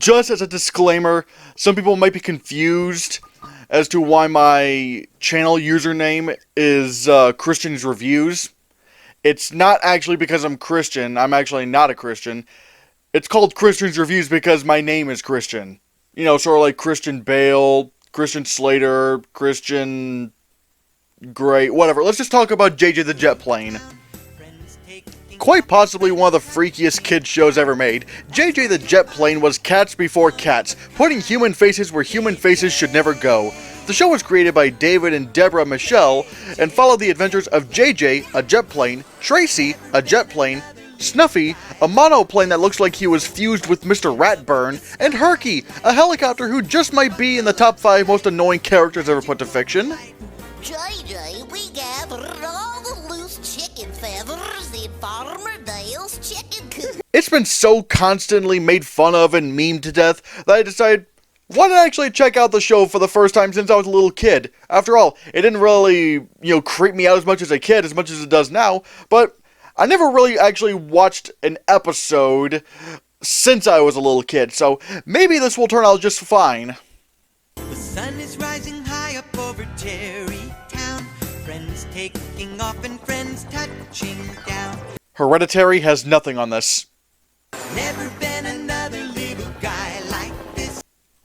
Just as a disclaimer, some people might be confused as to why my channel username is Christian's Reviews. It's not actually because I'm Christian. I'm actually not a Christian. It's called Christian's Reviews because my name is Christian. You know, sort of like Christian Bale, Christian Slater, Christian Grey, whatever. Let's just talk about JJ the Jet Plane. Quite possibly one of the freakiest kids shows ever made, JJ the Jet Plane was cats before cats, putting human faces where human faces should never go. The show was created by David and Deborah Michelle, and followed the adventures of JJ, a jet plane, Tracy, a jet plane, Snuffy, a monoplane that looks like he was fused with Mr. Ratburn, and Herky, a helicopter who just might be in the top 5 most annoying characters ever put to fiction. JJ, we gathered all the loose chicken feathers in Farmer Dale's chicken coop. It's been so constantly made fun of and memed to death that I decided, why not actually check out the show for the first time since I was a little kid? After all, it didn't really, creep me out as much as a kid, as much as it does now, but I never really actually watched an episode since I was a little kid, so maybe this will turn out just fine. The sun is rising high up over Terrytown. Friends taking off and friends touching down. Hereditary has nothing on this. Never been another little guy like this.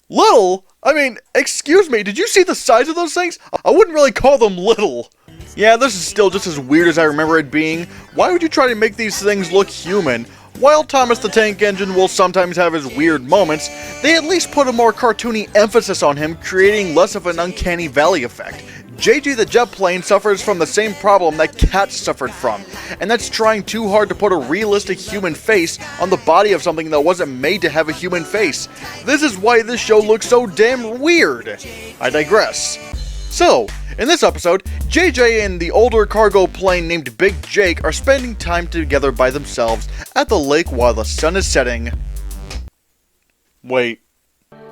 Little? I mean, excuse me, did you see the size of those things? I wouldn't really call them little. Yeah, this is still just as weird as I remember it being. Why would you try to make these things look human? While Thomas the Tank Engine will sometimes have his weird moments, they at least put a more cartoony emphasis on him, creating less of an uncanny valley effect. JJ the Jet Plane suffers from the same problem that Cats suffered from, and that's trying too hard to put a realistic human face on the body of something that wasn't made to have a human face. This is why this show looks so damn weird. I digress. So, in this episode, JJ and the older cargo plane named Big Jake are spending time together by themselves at the lake while the sun is setting. Wait.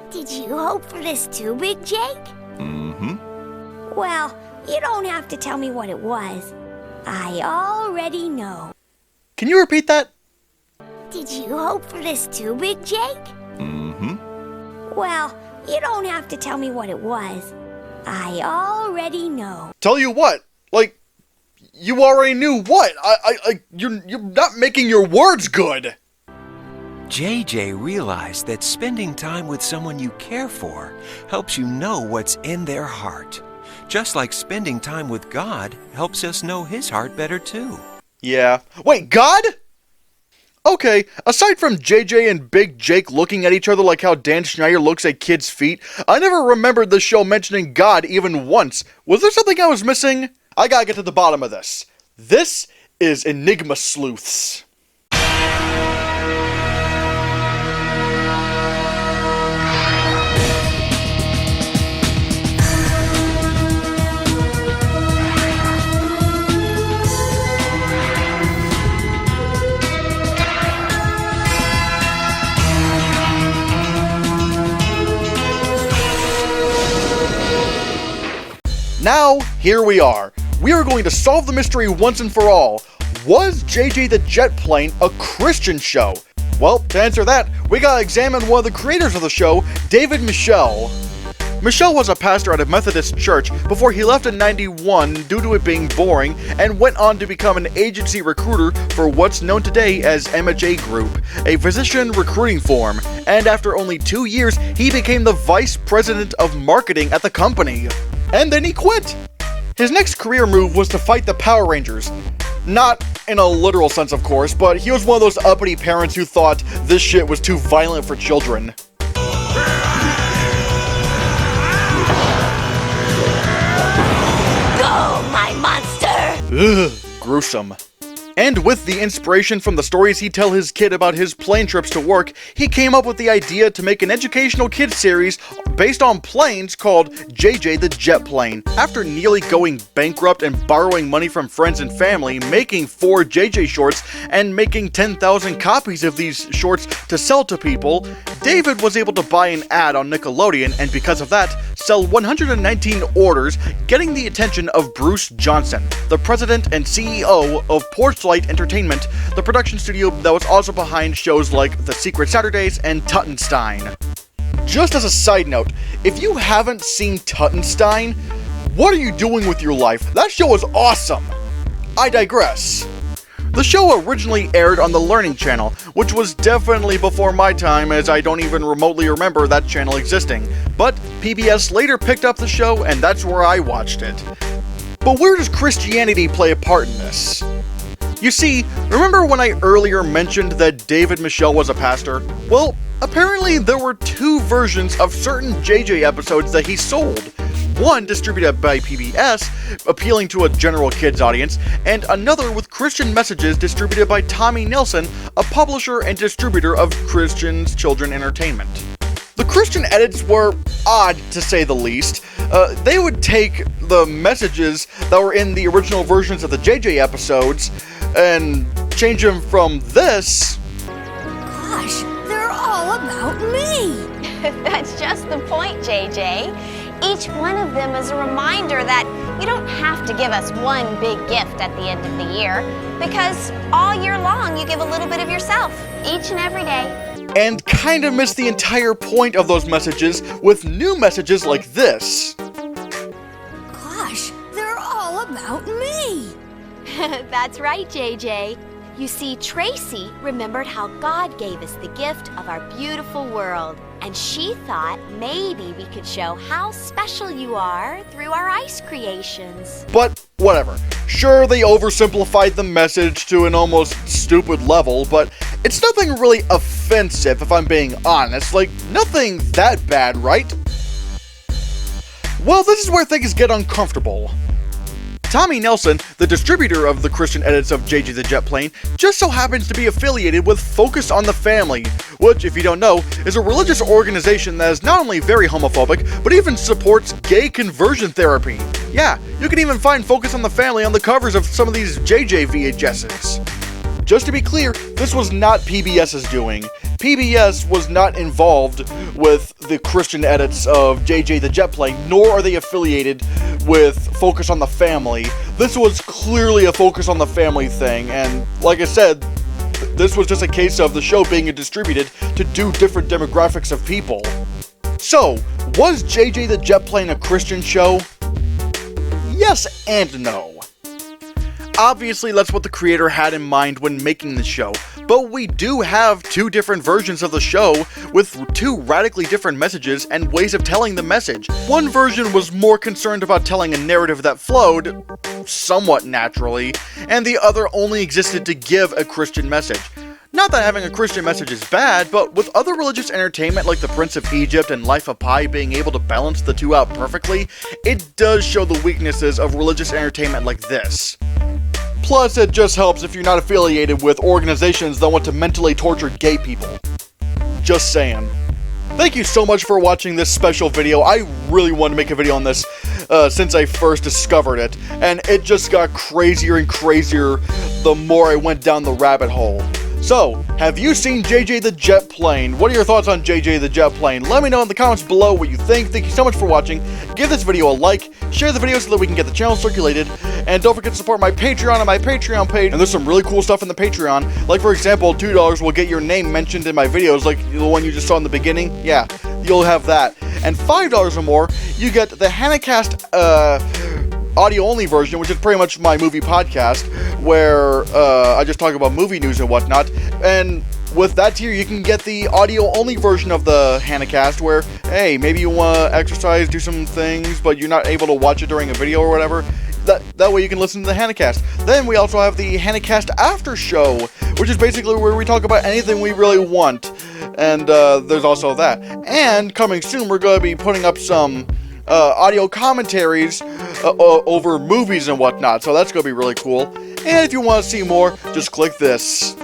Did you hope for this too, Big Jake? Mm-hmm. Well, you don't have to tell me what it was. I already know. Can you repeat that? Did you hope for this too, Big Jake? Mm-hmm. Well, you don't have to tell me what it was. I already know. Tell you what? Like, you already knew what? You're not making your words good. JJ realized that spending time with someone you care for helps you know what's in their heart. Just like spending time with God helps us know His heart better too. Yeah. Wait, God? Okay, aside from JJ and Big Jake looking at each other like how Dan Schneider looks at kids' feet, I never remembered the show mentioning God even once. Was there something I was missing? I gotta get to the bottom of this. This is Enigma Sleuths. Now, here we are. We are going to solve the mystery once and for all. Was JJ the Jet Plane a Christian show? Well, to answer that, we gotta examine one of the creators of the show, David Michelle. Michelle was a pastor at a Methodist church before he left in '91 due to it being boring, and went on to become an agency recruiter for what's known today as MJ Group, a physician recruiting firm, and after only 2 years, he became the vice president of marketing at the company. And then he quit! His next career move was to fight the Power Rangers. Not in a literal sense, of course, but he was one of those uppity parents who thought this shit was too violent for children. Go, my monster! Ugh, gruesome. And with the inspiration from the stories he'd tell his kid about his plane trips to work, he came up with the idea to make an educational kids series based on planes called JJ the Jet Plane. After nearly going bankrupt and borrowing money from friends and family, making 4 JJ shorts, and making 10,000 copies of these shorts to sell to people, David was able to buy an ad on Nickelodeon and because of that, sell 119 orders, getting the attention of Bruce Johnson, the president and CEO of Porchlight Entertainment, the production studio that was also behind shows like The Secret Saturdays and Tuttenstein. Just as a side note, if you haven't seen Tuttenstein, what are you doing with your life? That show is awesome! I digress. The show originally aired on the Learning Channel, which was definitely before my time as I don't even remotely remember that channel existing, but PBS later picked up the show and that's where I watched it. But where does Christianity play a part in this? You see, remember when I earlier mentioned that David Michel was a pastor? Well, apparently there were two versions of certain JJ episodes that he sold. One distributed by PBS, appealing to a general kids audience, and another with Christian messages distributed by Tommy Nelson, a publisher and distributor of Christian's children entertainment. The Christian edits were odd, to say the least. They would take the messages that were in the original versions of the JJ episodes and change them from this. Gosh, they're all about me. That's just the point, JJ. Each one of them is a reminder that you don't have to give us one big gift at the end of the year, because all year long you give a little bit of yourself, each and every day. And kind of miss the entire point of those messages with new messages like this. Gosh, they're all about me. That's right, JJ. You see, Tracy remembered how God gave us the gift of our beautiful world, and she thought maybe we could show how special you are through our ice creations. But whatever. Sure, they oversimplified the message to an almost stupid level, but it's nothing really offensive if I'm being honest. Like, nothing that bad, right? Well, this is where things get uncomfortable. Tommy Nelson, the distributor of the Christian edits of JJ the Jet Plane, just so happens to be affiliated with Focus on the Family, which, if you don't know, is a religious organization that is not only very homophobic, but even supports gay conversion therapy. Yeah, you can even find Focus on the Family on the covers of some of these JJ VHSs. Just to be clear, this was not PBS's doing. PBS was not involved with the Christian edits of JJ the Jet Plane, nor are they affiliated with Focus on the Family. This was clearly a Focus on the Family thing, and like I said, this was just a case of the show being distributed to do different demographics of people. So, was JJ the Jet Plane a Christian show? Yes and no. Obviously, that's what the creator had in mind when making the show, but we do have two different versions of the show with two radically different messages and ways of telling the message. One version was more concerned about telling a narrative that flowed somewhat naturally, and the other only existed to give a Christian message. Not that having a Christian message is bad, but with other religious entertainment like The Prince of Egypt and Life of Pi being able to balance the two out perfectly, it does show the weaknesses of religious entertainment like this. Plus, it just helps if you're not affiliated with organizations that want to mentally torture gay people. Just saying. Thank you so much for watching this special video. I really wanted to make a video on this since I first discovered it, and it just got crazier and crazier the more I went down the rabbit hole. So, have you seen JJ the Jet Plane? What are your thoughts on JJ the Jet Plane? Let me know in the comments below what you think. Thank you so much for watching. Give this video a like, share the video so that we can get the channel circulated, and don't forget to support my Patreon on my Patreon page. And there's some really cool stuff in the Patreon. Like, for example, $2 will get your name mentioned in my videos, like the one you just saw in the beginning. Yeah, you'll have that. And $5 or more, you get the Hannahcast audio-only version, which is pretty much my movie podcast, where I just talk about movie news and whatnot. And with that tier, you can get the audio-only version of the Hannahcast, where, hey, maybe you want to exercise, do some things, but you're not able to watch it during a video or whatever. That way you can listen to the Hannahcast. Then we also have the Hannahcast After Show, which is basically where we talk about anything we really want. And there's also that. And coming soon, we're going to be putting up some audio commentaries over movies and whatnot, so that's going to be really cool. And if you want to see more, just click this.